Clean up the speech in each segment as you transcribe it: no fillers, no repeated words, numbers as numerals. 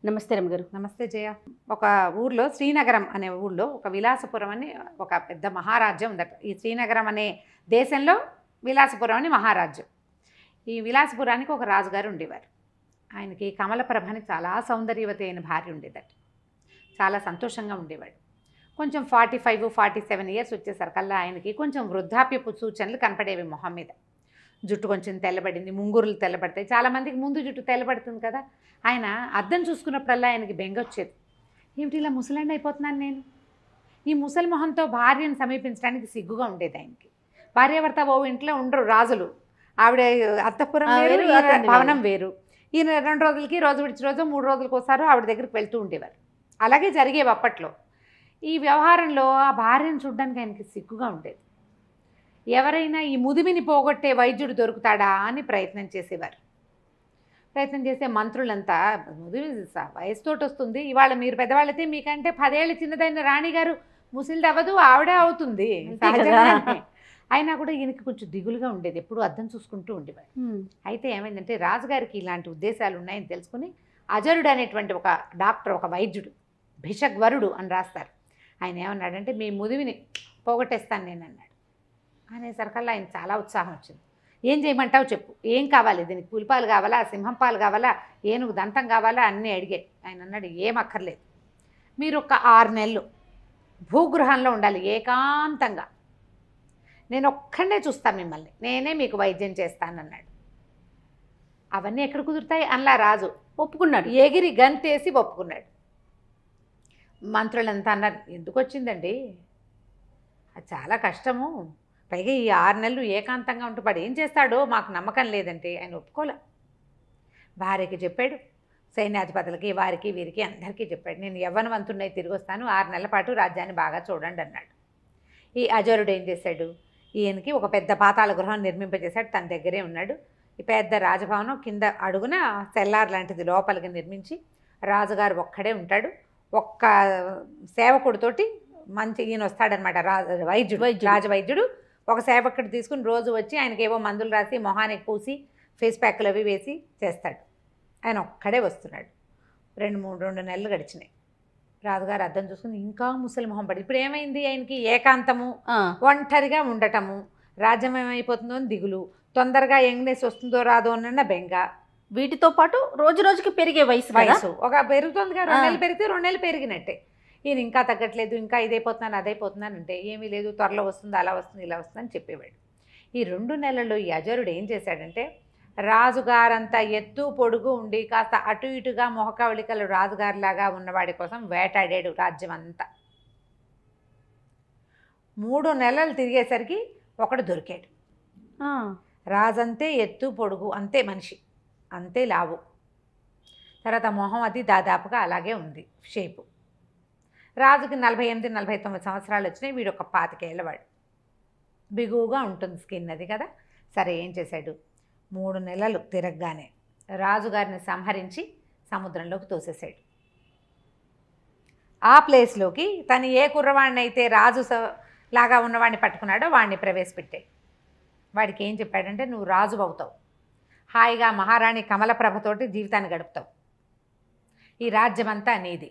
నమస్తే రమ్మగారు. నమస్తే జయ. ఒక ఊర్లో శ్రీనగరం అనే ఊళ్ళో ఒక విలాసపురం అని ఒక పెద్ద మహారాజ్యం ఉందట. ఈ శ్రీనగరం అనే దేశంలో విలాసపురం అని మహారాజ్యం. ఈ విలాసపురానికి ఒక రాజుగారు ఉండేవారు. ఆయనకి కమలప్రభ అని చాలా సౌందర్యవతి అయిన భార్య ఉండేదట. చాలా సంతోషంగా ఉండేవాడు. కొంచెం 45-47 ఇయర్స్ వచ్చేసరికల్లా ఆయనకి కొంచెం వృద్ధాప్యపు సూచనలు కనపడేవి మొహం మీద. జుట్టు కొంచెం తెల్లబడింది, ముంగురులు తెల్లబడతాయి. చాలామందికి ముందు జుట్టు తెల్లబడుతుంది కదా. ఆయన అద్దం చూసుకున్నప్పుడల్లా ఆయనకి బెంగొచ్చేది. ఏమిటి ఇలా ముసలాండి అయిపోతున్నాను నేను? ఈ ముసలి మొహంతో భార్యను సమీపించడానికి సిగ్గుగా ఉండేది ఆయనకి. భార్యాభర్త ఓ ఇంట్లో ఉండరు రాజులు. ఆవిడ అంతఃపురం వేరు, ఈయన భవనం వేరు. ఈయన 2 రోజులకి, రోజు విడిచి రోజు 3 రోజులకు ఒకసారి ఆవిడ దగ్గరికి వెళ్తూ ఉండేవారు. అలాగే జరిగేవి అప్పట్లో. ఈ వ్యవహారంలో ఆ భార్యను చూడడానికి ఆయనకి సిగ్గుగా ఉండేది. ఎవరైనా ఈ ముదిమిని పోగొట్టే వైద్యుడు దొరుకుతాడా అని ప్రయత్నం చేసేవారు. ప్రయత్నం చేసే మంత్రులంతా ముదిమి వయసుతోటి వస్తుంది, ఇవాళ మీరు పెద్దవాళ్ళైతే మీకంటే 10 ఏళ్ళు చిన్నదైన రాణిగారు ముసిలిది అవ్వదు, ఆవిడే అవుతుంది సహజంగానే. అయినా కూడా ఈయనకి కొంచెం దిగులుగా ఉండేది, ఎప్పుడు అద్దం చూసుకుంటూ ఉండేవాడు. అయితే ఏమైందంటే రాజుగారికి ఇలాంటి ఉద్దేశాలు ఉన్నాయని తెలుసుకుని అజరుడు అనేటువంటి ఒక డాక్టర్, ఒక వైద్యుడు, భిషగ్వరుడు అని రాస్తారు, ఆయన ఏమన్నాడంటే మీ ముదిమిని పోగొట్టేస్తాను నేను అన్నాడు. అనేసరికల్లా ఆయన చాలా ఉత్సాహం వచ్చింది. ఏం చేయమంటావు చెప్పు, ఏం కావాలి, దీనికి పులిపాలు కావాలా, సింహం పాలు కావాలా, ఏనుగు దంతం కావాలా అన్నీ అడిగాడు. ఆయన అన్నాడు ఏం అక్కర్లేదు, మీరు ఒక 6 నెలలు భూగృహంలో ఉండాలి ఏకాంతంగా, నేను ఒక్కడే చూస్తాను మిమ్మల్ని, నేనే మీకు వైద్యం చేస్తానన్నాడు. అవన్నీ ఎక్కడ కుదురుతాయి అలా రాజు ఒప్పుకున్నాడు, ఎగిరి గంతేసి ఒప్పుకున్నాడు. మంత్రులంతా అన్నారు ఎందుకు వచ్చిందండి, అది చాలా కష్టము, పైగా ఈ 6 నెలలు ఏకాంతంగా ఉంటూ వాడు ఏం చేస్తాడో మాకు నమ్మకం లేదంటే. ఆయన ఒప్పుకోలే. భార్యకి చెప్పాడు, సైన్యాధిపతులకి, వారికి వీరికి అందరికీ చెప్పాడు, నేను యవ్వనవంతున్నై తిరిగి వస్తాను, 6 నెలల పాటు రాజ్యాన్ని బాగా చూడండి అన్నాడు. ఈ అజరుడు ఏం చేశాడు, ఈయనకి ఒక పెద్ద పాతాళ గృహం నిర్మింపజేశాడు, తన దగ్గరే ఉన్నాడు. ఈ పెద్ద రాజభవనం కింద అడుగున సెల్లార్ లాంటిది లోపలికి నిర్మించి రాజుగారు ఒక్కడే ఉంటాడు. ఒక్క సేవకుడితోటి మంచి ఈయన వస్తాడనమాట, రాజవైద్యుడు ఒక సేవకుడు తీసుకుని రోజు వచ్చి ఆయనకి ఏవో మందులు రాసి మొహానికి పూసి ఫేస్ ప్యాక్లు అవి వేసి చేస్తాడు. ఆయన ఒక్కడే వస్తున్నాడు. 2 నెలలు గడిచినాయి. రాజుగారు అద్దం చూసుకుని ఇంకా ముసలి మొహం పడి, ఇప్పుడు ఏమైంది ఆయనకి, ఏకాంతము, ఒంటరిగా ఉండటము, రాజ్యం ఏమైపోతుందో అని దిగులు, తొందరగా యంగ్నెస్ వస్తుందో రాదో అన్న బెంగ, వీటితో పాటు రోజు రోజుకి పెరిగే వయసు ఒక పెరుగుతుందిగా, 2 నెలలు పెరిగితే 2 నెలలు పెరిగినట్టే. ఈయన ఇంకా తగ్గట్లేదు, ఇంకా ఇదైపోతున్నాను అదైపోతున్నాను అంటే ఏమీ లేదు, త్వరలో వస్తుంది, అలా వస్తుంది, ఇలా వస్తుంది అని చెప్పేవాడు. ఈ 2 నెలల్లో ఈ అజరుడు ఏం చేశాడంటే రాజుగారంతా ఎత్తు పొడుగు ఉండి కాస్త అటు ఇటుగా మొహకవళికలు రాజుగారిలాగా ఉన్నవాడి కోసం వేటాడాడు రాజ్యం అంతా. 3 నెలలు తిరిగేసరికి ఒకడు దొరికాడు. రాజంతే ఎత్తు పొడుగు, అంతే మనిషి, అంతే లావు, తర్వాత మొహం అది దాదాపుగా అలాగే ఉంది షేపు. రాజుకి 48-49 సంవత్సరాలు వచ్చినాయి. వీడు ఒక 25 ఏళ్ళవాడు, బిగువుగా ఉంటుంది స్కిన్ అది కదా. సరే ఏం చేశాడు, 3 నెలలు తిరగగానే రాజుగారిని సంహరించి సముద్రంలోకి తోసేశాడు. ఆ ప్లేస్లోకి తను ఏ కుర్రవాడిని అయితే రాజు లాగా ఉన్నవాడిని పట్టుకున్నాడో వాడిని ప్రవేశపెట్టాడు. వాడికి ఏం చెప్పాడంటే నువ్వు రాజు అవుతావు, హాయిగా మహారాణి కమలప్రభతోటి జీవితాన్ని గడుపుతావు, ఈ రాజ్యమంతా నీది,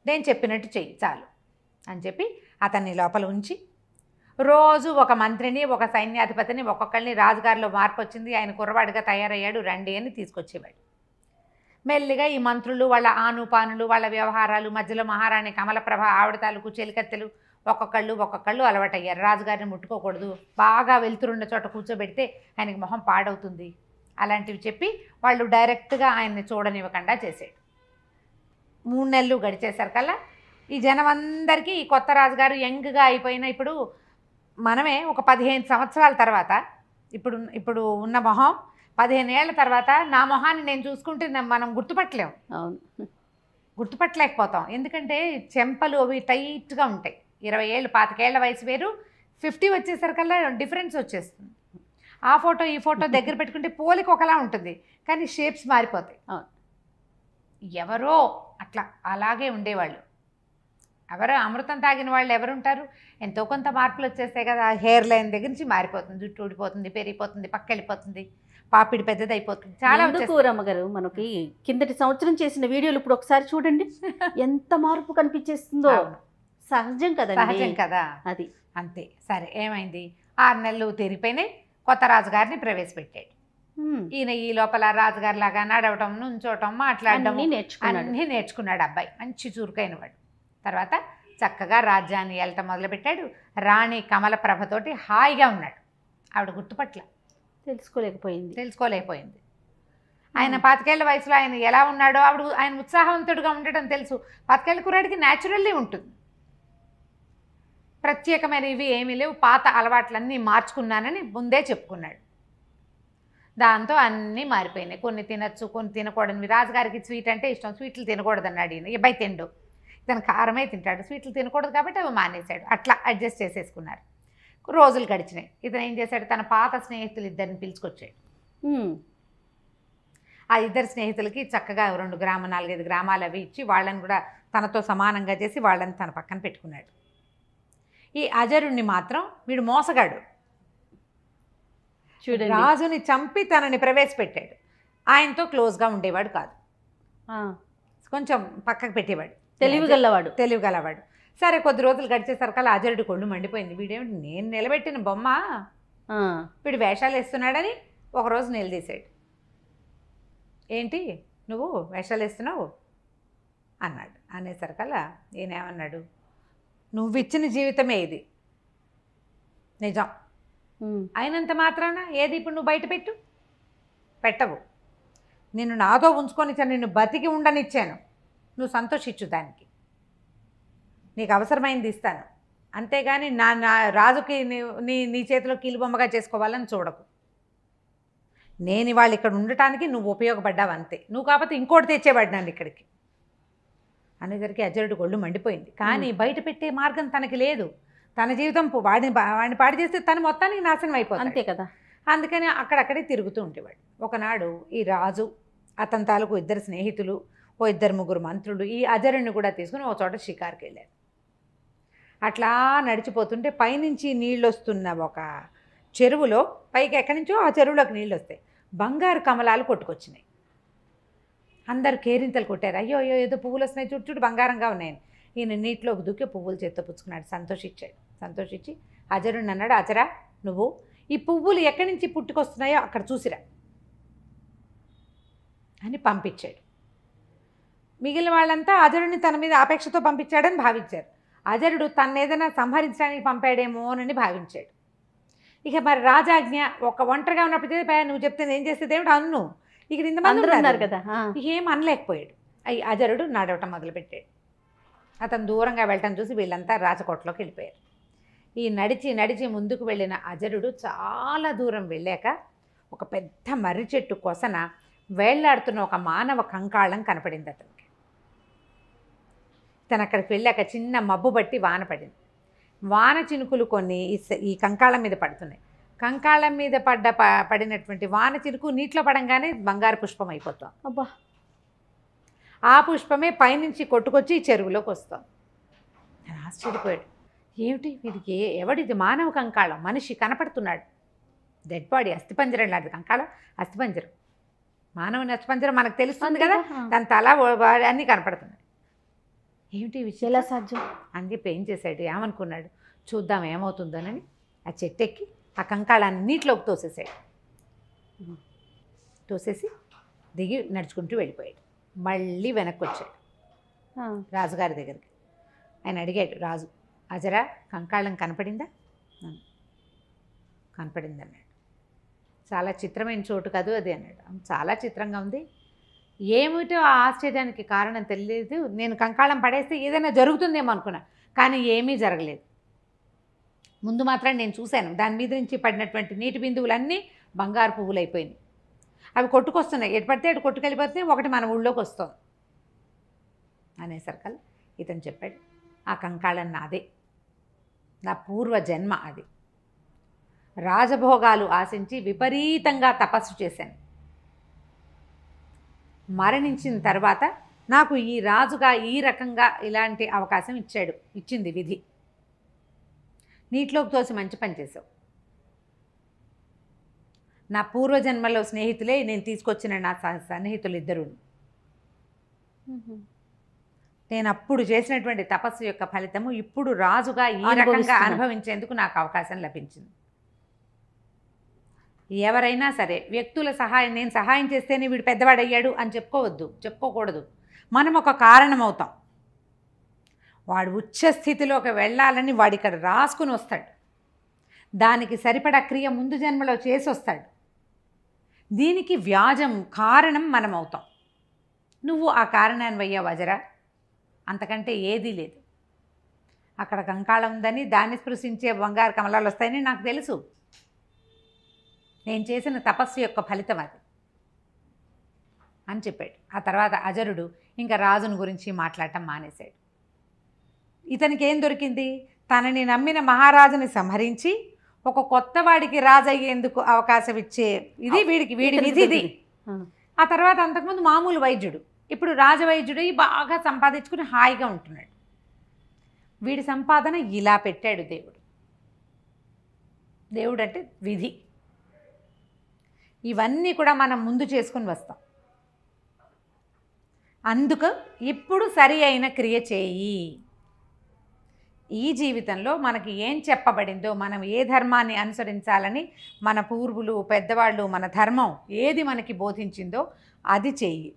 నేను చెప్పినట్టు చెయ్యి చాలు అని చెప్పి అతన్ని లోపల ఉంచి రోజు ఒక మంత్రిని, ఒక సైన్యాధిపతిని, ఒక్కొక్కరిని, రాజుగారిలో మార్పు వచ్చింది, ఆయన కుర్రవాడిగా తయారయ్యాడు రండి అని తీసుకొచ్చేవాడు. మెల్లిగా ఈ మంత్రులు వాళ్ళ ఆనుపానులు, వాళ్ళ వ్యవహారాలు, మధ్యలో మహారాణి కమలప్రభ ఆవిడ తాలూకు చెలికత్తెలు ఒక్కొక్కళ్ళు అలవాటయ్యారు. రాజుగారిని ముట్టుకోకూడదు, బాగా వెళ్తురున్న చోట కూర్చోబెడితే ఆయనకి మొహం పాడవుతుంది, అలాంటివి చెప్పి వాళ్ళు డైరెక్ట్గా ఆయన్ని చూడనివ్వకుండా చేసాడు. 3 నెలలు గడిచేసరికల్లా ఈ జనం అందరికీ ఈ కొత్త రాజుగారు యంగ్గా అయిపోయిన, ఇప్పుడు మనమే ఒక 15 సంవత్సరాల తర్వాత, ఇప్పుడు ఉన్న మొహం 15 ఏళ్ల తర్వాత నా మొహాన్ని నేను చూసుకుంటే మనం గుర్తుపట్టలేము. అవును, గుర్తుపట్టలేకపోతాం. ఎందుకంటే చెంపలు అవి టైట్గా ఉంటాయి. 20 ఏళ్ళు 25 ఏళ్ల వయసు వేరు, 50 వచ్చేసరికల్లా డిఫరెన్స్ వచ్చేస్తుంది. ఆ ఫోటో ఈ ఫోటో దగ్గర పెట్టుకుంటే పోలిక ఒకలా ఉంటుంది, కానీ షేప్స్ మారిపోతాయి. ఎవరో అట్లా అలాగే ఉండేవాళ్ళు. ఎవరో అమృతం తాగిన వాళ్ళు ఎవరుంటారు, ఎంతో కొంత మార్పులు వచ్చేస్తాయి కదా. హెయిర్ లైన్ దగ్గర నుంచి మారిపోతుంది, జుట్టు ఊడిపోతుంది, పెరిగిపోతుంది, పక్క వెళ్ళిపోతుంది, పాపిడి పెద్దది అయిపోతుంది. చాలా ఎందుకు రమ్మగారు మనకి కిందటి సంవత్సరం చేసిన వీడియోలు ఇప్పుడు ఒకసారి చూడండి ఎంత మార్పు కనిపించేస్తుందో. సహజం కదండి. సహజం కదా అది. అంతే. సరే ఏమైంది, 6 నెలలు తిరిగిపోయినాయి. కొత్త రాజుగారిని ప్రవేశపెట్టాడు. ఈయన ఈ లోపల రాజుగారి లాగా నడవటం, నుంచోటం, మాట్లాడటం అన్నీ నేర్చుకున్నాడు అబ్బాయి. మంచి చురుకైన వాడు. తర్వాత చక్కగా రాజ్యాన్ని వెళ్ళటం మొదలుపెట్టాడు. రాణి కమలప్రభతోటి హాయిగా ఉన్నాడు. ఆవిడ గుర్తుపట్ల తెలుసుకోలేకపోయింది. ఆయన 25 ఏళ్ల వయసులో ఆయన ఎలా ఉన్నాడో ఆయన ఉత్సాహవంతుడిగా ఉండటం తెలుసు. 25 ఏళ్ల కుర్రాడికి న్యాచురల్లీ ఉంటుంది. ప్రత్యేకమైనవి ఏమీ లేవు, పాత అలవాట్లన్నీ మార్చుకున్నానని ముందే చెప్పుకున్నాడు. దాంతో అన్నీ మారిపోయినాయి. కొన్ని తినచ్చు, కొన్ని తినకూడనివి. రాజుగారికి స్వీట్ అంటే ఇష్టం, స్వీట్లు తినకూడదు అన్నాడు ఈయన. అబ్బాయి తిండు, ఇతను కారమే తింటాడు, స్వీట్లు తినకూడదు కాబట్టి అవి మానేశాడు. అట్లా అడ్జస్ట్ చేసేసుకున్నారు. రోజులు గడిచినాయి. ఇతను ఏం చేశాడు, తన పాత స్నేహితులు ఇద్దరిని పిలుచుకొచ్చాడు. ఆ ఇద్దరు స్నేహితులకి చక్కగా 2 గ్రామ 4-5 గ్రామాలు అవి ఇచ్చి వాళ్ళని కూడా తనతో సమానంగా చేసి వాళ్ళని తన పక్కన పెట్టుకున్నాడు. ఈ అజరుణ్ణి మాత్రం వీడు మోసగాడు. చూడండి, రాజుని చంపి తనని ప్రవేశపెట్టాడు. ఆయనతో క్లోజ్గా ఉండేవాడు కాదు, కొంచెం పక్కకు పెట్టేవాడు. తెలివిగలవాడు. సరే కొద్ది రోజులు గడిచేసరికల్లా అజరుడి కొళ్ళు మండిపోయింది. వీడేమిటి, నేను నిలబెట్టిన బొమ్మ వీడు వేషాలు వేస్తున్నాడని ఒకరోజు నిలదీశాడు. ఏంటి నువ్వు వేషాలు వేస్తున్నావు అన్నాడు. అనేసరికల్లా ఈయనేమన్నాడు, నువ్వు ఇచ్చిన జీవితమే ఇది, నిజం. అయినంత మాత్రాన ఏది ఇప్పుడు నువ్వు బయట పెట్టవు. నిన్ను నాతో ఉంచుకొని నిన్ను బతికి ఉండనిచ్చాను, నువ్వు సంతోషించు, దానికి నీకు అవసరమైంది ఇస్తాను, అంతేగాని నా రాజుకి నీ చేతిలో కీలుబొమ్మగా చేసుకోవాలని చూడకు. నేను ఇవాళ ఇక్కడ ఉండటానికి నువ్వు ఉపయోగపడ్డావు అంతే, నువ్వు కాకపోతే ఇంకోటి తెచ్చేవాడు నన్ను ఇక్కడికి అనేసరికి అజరుడు ఒళ్ళు మండిపోయింది. కానీ బయట పెట్టే మార్గం తనకి లేదు. తన జీవితం వాడిని పాడు చేస్తే తను మొత్తానికి నాశనం అయిపోతుంది, అంతే కదా. అందుకని అక్కడక్కడే తిరుగుతూ ఉండేవాడు. ఒకనాడు ఈ రాజు, అతని తాలూకు 2 స్నేహితులు, 2-3 మంత్రులు ఈ అజరుణ్ణి కూడా తీసుకుని ఒక చోట షికారుకి వెళ్ళారు. అట్లా నడిచిపోతుంటే పైనుంచి నీళ్ళు వస్తున్న ఒక చెరువులో, పైకి ఎక్కడి నుంచో ఆ చెరువులోకి నీళ్ళు వస్తాయి, బంగారు కమలాలు కొట్టుకొచ్చినాయి. అందరు కేరింతలు కొట్టారు. అయ్యో అయ్యో ఏదో పువ్వులు వస్తున్నాయి, చుట్టూ బంగారంగా ఉన్నాయని. ఈయన నీటిలోకి దూకి పువ్వులు చేత్తో పుచ్చుకున్నాడు. సంతోషించి అజరుణ్ణి అన్నాడు, అజరా నువ్వు ఈ పువ్వులు ఎక్కడి నుంచి పుట్టుకొస్తున్నాయో అక్కడ చూసిరా అని పంపించాడు. మిగిలిన వాళ్ళంతా అజరుడిని తన మీద ఆపేక్షతో పంపించాడని భావించారు. అజరుడు తను ఏదైనా సంహరించడానికి పంపాడేమోనని భావించాడు. ఇక మరి రాజాజ్ఞ, ఒక ఒంటరిగా ఉన్నప్పుడు నువ్వు చెప్తే ఏం చేసేది ఏమిటి అన్ను, ఇక్కడ ఇంతమంది ఉన్నారు కదా, ఏం అనలేకపోయాడు. అజరుడు నడవటం మొదలుపెట్టాడు. అతను దూరంగా వెళ్ళటం చూసి వీళ్ళంతా రాజకోటలోకి వెళ్ళిపోయారు. ఈ నడిచి ముందుకు వెళ్ళిన అజరుడు చాలా దూరం వెళ్ళాక ఒక పెద్ద మర్రి చెట్టు కొసన వేళ్లాడుతున్న ఒక మానవ కంకాళం కనపడింది అతనికి. తను అక్కడికి వెళ్ళాక చిన్న మబ్బు బట్టి వాన పడింది. వాన చినుకులు కొన్ని ఈ కంకాళం మీద పడుతున్నాయి. కంకాళం మీద పడినటువంటి వాన చినుకు నీటిలో పడంగానే బంగారు పుష్పం అయిపోతాం. అబ్బా, ఆ పుష్పమే పైనుంచి కొట్టుకొచ్చి ఈ చెరువులోకి వస్తాం. నేను ఆశ్చర్యపోయాడు. ఏమిటి వీడికి, ఎవడిది మానవ కంకాళం, మనిషి కనపడుతున్నాడు, డెడ్ బాడీ, అస్థిపంజరం లాంటిది. కంకాళం అస్థిపంజరం, మానవుని అస్థిపంజరం మనకు తెలుస్తుంది కదా, దాని తల అన్నీ కనపడుతున్నాయి. ఏమిటి విషయం, ఎలా సాధ్యం అని చెప్పి ఏం చేశాడు, ఏమనుకున్నాడు, చూద్దాం ఏమవుతుందోనని ఆ చెట్టెక్కి ఆ కంకాళాన్ని నీటిలోకి తోసేసి దిగి నడుచుకుంటూ వెళ్ళిపోయాడు. మళ్ళీ వెనక్కి వచ్చాడు రాజుగారి దగ్గరికి. ఆయన అడిగాడు, రాజు అజరా కంకాళం కనపడిందా? కనపడింది అన్నాడు. చాలా చిత్రమైన చోటు కాదు అది అన్నాడు. చాలా చిత్రంగా ఉంది, ఏమిటో ఆ ఆశ్చర్యానికి కారణం తెలియదు. నేను కంకాళం పడేస్తే ఏదైనా జరుగుతుందేమో అనుకున్నా, కానీ ఏమీ జరగలేదు. ముందు మాత్రం నేను చూశాను, దాని మీద నుంచి పడినటువంటి నీటి బిందువులన్నీ బంగారు పువ్వులు అయిపోయినాయి. అవి కొట్టుకొస్తున్నాయి, ఎటు పడితే అటు కొట్టుకెళ్ళిపోతే ఒకటి మన ఊళ్ళోకి వస్తుంది అనేసరికల్ ఇతను చెప్పాడు, ఆ కంకాళం నాదే, నా పూర్వ జన్మ అది. రాజభోగాలు ఆశించి విపరీతంగా తపస్సు చేశాను. మరణించిన తర్వాత నాకు ఈ రాజుగా ఈ రకంగా ఇలాంటి అవకాశం ఇచ్చింది విధి. నీటిలోకి తోసి మంచి పని చేసావు. నా పూర్వజన్మలో స్నేహితులే నేను తీసుకొచ్చిన నా సన్నిహితులు ఇద్దరు. నేను అప్పుడు చేసినటువంటి తపస్సు యొక్క ఫలితము ఇప్పుడు రాజుగా ఈ రకంగా అనుభవించేందుకు నాకు అవకాశం లభించింది. ఎవరైనా సరే వ్యక్తుల సహాయం, నేను సహాయం చేస్తేనే వీడు పెద్దవాడయ్యాడు అని చెప్పుకోకూడదు. మనం ఒక కారణం అవుతాం. వాడు ఉచ్చ స్థితిలోకి వెళ్ళాలని వాడు ఇక్కడ రాసుకుని వస్తాడు. దానికి సరిపడా క్రియ ముందు జన్మలో చేసి వస్తాడు. దీనికి వ్యాజం కారణం మనం అవుతాం. నువ్వు ఆ కారణాన్ని అయ్యావు వజరా, అంతకంటే ఏదీ లేదు. అక్కడ కంకాళం ఉందని దాన్ని స్పృశించే బంగారు కమలాలు వస్తాయని నాకు తెలుసు. నేను చేసిన తపస్సు యొక్క ఫలితం అది అని చెప్పాడు. ఆ తర్వాత అజరుడు ఇంకా రాజుని గురించి మాట్లాడటం మానేశాడు. ఇతనికి ఏం దొరికింది? తనని నమ్మిన మహారాజుని సంహరించి ఒక కొత్త వాడికి రాజు అయ్యేందుకు అవకాశం ఇచ్చే ఇది వీడి విధి. ఆ తర్వాత అంతకుముందు మామూలు వైద్యుడు, ఇప్పుడు రాజవైద్యుడు బాగా సంపాదించుకుని హాయిగా ఉంటున్నాడు. వీడి సంపాదన ఇలా పెట్టాడు దేవుడు. దేవుడు అంటే విధి. ఇవన్నీ కూడా మనం ముందు చేసుకుని వస్తాం. అందుకు ఇప్పుడు సరి అయిన క్రియ చేయి. ఈ జీవితంలో మనకి ఏం చెప్పబడిందో, మనం ఏ ధర్మాన్ని అనుసరించాలని మన పూర్వులు పెద్దవాళ్ళు మన ధర్మం ఏది మనకి బోధించిందో అది చెయ్యి.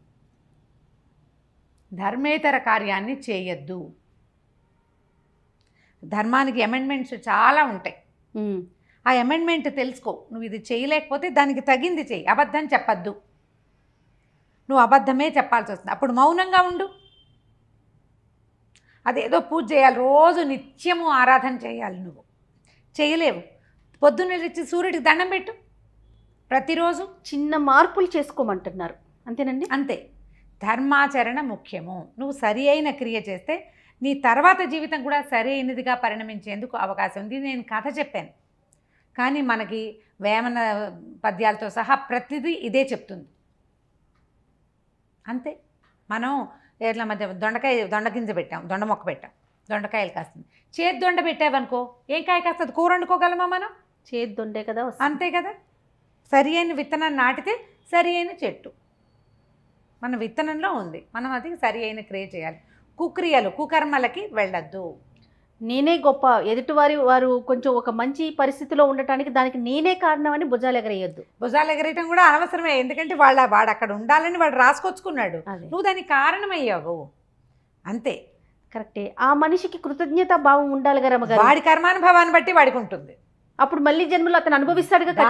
ధర్మేతర కార్యాన్ని చేయొద్దు. ధర్మానికి అమెండ్మెంట్స్ చాలా ఉంటాయి. ఆ అమెండ్మెంట్ తెలుసుకో. నువ్వు ఇది చేయలేకపోతే దానికి తగింది చెయ్యి. అబద్ధం చెప్పద్దు. నువ్వు అబద్ధమే చెప్పాల్సి వస్తుంది. అప్పుడు మౌనంగా ఉండు. అదేదో పూజ చేయాలి, రోజు నిత్యము ఆరాధన చేయాలి. నువ్వు చేయలేవు. పొద్దున్న లేచి సూర్యుడికి దండం పెట్టు. ప్రతిరోజు చిన్న మార్పులు చేసుకోమంటున్నారు, అంతేనండి? అంతే. ధర్మాచరణ ముఖ్యము. నువ్వు సరి అయిన క్రియ చేస్తే నీ తర్వాత జీవితం కూడా సరి అయినదిగా పరిణమించేందుకు అవకాశం ఉంది. నేను కథ చెప్పాను, కానీ మనకి వేమన పద్యాలతో సహా ప్రతిదీ ఇదే చెప్తుంది. అంతే. మనం ఎట్లా మధ్య దొండగింజ పెట్టాం, దొండ మొక్క పెట్టాం, దొండకాయలు కాస్తుంది. చేతి దొండ పెట్టావనుకో ఏం కాయ కాస్తుంది? కూర వండుకోగలమా మనం? చేతి దొండే కదా. అంతే కదా. సరి అయిన విత్తనాన్ని నాటితే సరి అయిన చెట్టు మన విత్తనంలో ఉంది. మనం అది సరి అయిన క్రియ చేయాలి. కుక్రియలు కుకర్మలకి వెళ్ళొద్దు. నేనే గొప్ప, వారు కొంచెం ఒక మంచి పరిస్థితిలో ఉండటానికి దానికి నేనే కారణం అని భుజాలు ఎగరేయొద్దు. భుజాలు ఎగరేయటం కూడా అనవసరమే. ఎందుకంటే వాడు అక్కడ ఉండాలని వాడు రాసుకొచ్చుకున్నాడు. నువ్వు దానికి కారణమయ్యావు. అంతే. కరెక్టే. ఆ మనిషికి కృతజ్ఞత భావం ఉండాలి కదా రమ్మగారు. వాడి కర్మానుభవాన్ని బట్టి వాడికి ఉంటుంది. అప్పుడు మళ్ళీ జన్మలో అతను అనుభవిస్తాడు కదా.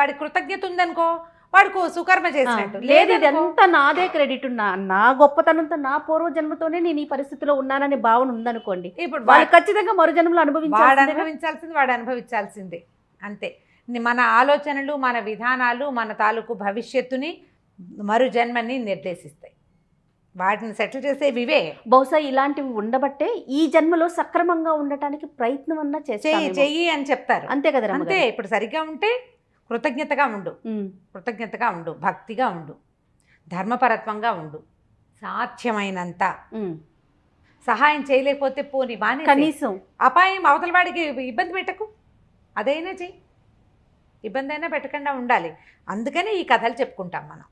వాడి కృతజ్ఞత ఉందనుకో, వాడికి సుకర్మ చేసినట్టు. లేదు, ఇదంతా నాదే క్రెడిట్, నా గొప్పతనంతో నా పూర్వ జన్మతోనే నేను ఈ పరిస్థితిలో ఉన్నాననే భావన ఉందనుకోండి, ఇప్పుడు వాళ్ళు ఖచ్చితంగా మరో జన్మలో వాడు అనుభవించాల్సిందే. అంతే. మన ఆలోచనలు, మన విధానాలు మన తాలూకు భవిష్యత్తుని మరు జన్మని నిర్దేశిస్తాయి. వాటిని సెటిల్ చేసేవి ఇవే. బహుశా ఇలాంటివి ఉండబట్టే ఈ జన్మలో సక్రమంగా ఉండటానికి ప్రయత్నం అన్నా చెయ్యి అని చెప్తారు. అంతే కదా. అంతే. ఇప్పుడు సరిగ్గా ఉంటే కృతజ్ఞతగా ఉండు, భక్తిగా ఉండు, ధర్మపరత్వంగా ఉండు, సాధ్యమైనంత. సహాయం చేయలేకపోతే పోని బాని, కనీసం అపాయం అవతల వాడికి ఇబ్బంది పెట్టకు, అదైనా చెయ్యి. ఇబ్బంది అయినా పెట్టకుండా ఉండాలి. అందుకనే ఈ కథలు చెప్పుకుంటాం మనం.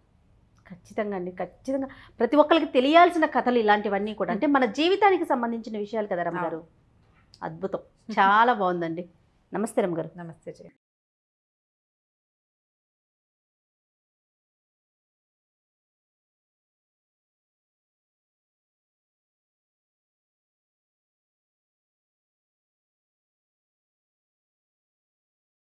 ఖచ్చితంగా అండి, ఖచ్చితంగా ప్రతి ఒక్కరికి తెలియాల్సిన కథలు ఇలాంటివన్నీ కూడా. అంటే మన జీవితానికి సంబంధించిన విషయాలు కదా రమ్మగారు. అద్భుతం, చాలా బాగుందండి. నమస్తే రమ్మగారు. నమస్తే.